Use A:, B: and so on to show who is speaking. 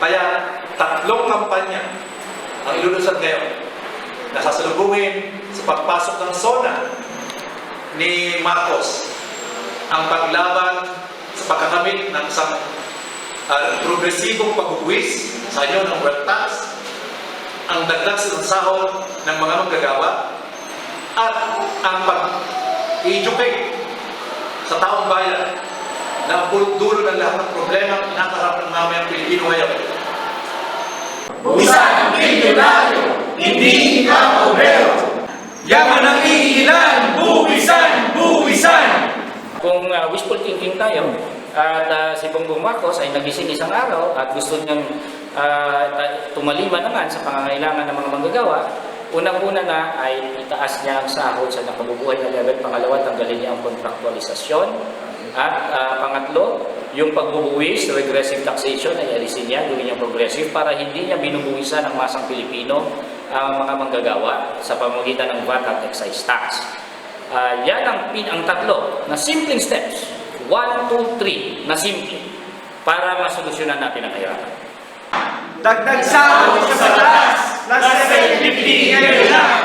A: Kaya tatlong kampanya ang ilulusad ngayon na sasalubungin sa pagpasok ng SONA ni Marcos ang paglaban sa pagkakamit ng isang progresibong pagbubuwis sa inyo ng wealth tax, ang dagdag sa sahod ng mga manggagawa, at ang pag-educate sa taong bayan na ang dulo ng lahat ng problema ang kinakaharap ng mamayang Pilipino ngayon.
B: Buwisan ang milyonaryo, hindi ikaw obrero. Yaman ang iilan, buwisan, buwisan.
C: Kung wishful thinking tayo, at si Bongbong Marcos ay nagising isang araw at gusto niyang tumalima naman sa pangangailangan ng mga manggagawa, unang-una na ay itaas niya ang sahod sa nakabubuhay na level. Pangalawa, tanggalin niya ang kontraktualisasyon. At pangatlo, yung pagbubuwis, regressive taxation, ay alisin niya, gawin niya progressive para hindi niya binubuwisan ang masang Pilipino ang mga manggagawa sa pamamagitan ng VAT at excise tax. Yan ang tatlo na simpleng steps. 1, 2, 3 na simple para masolusyonan natin ang kahirapan.
B: Dagdag sahod sa batas, last 750 ngayon lang.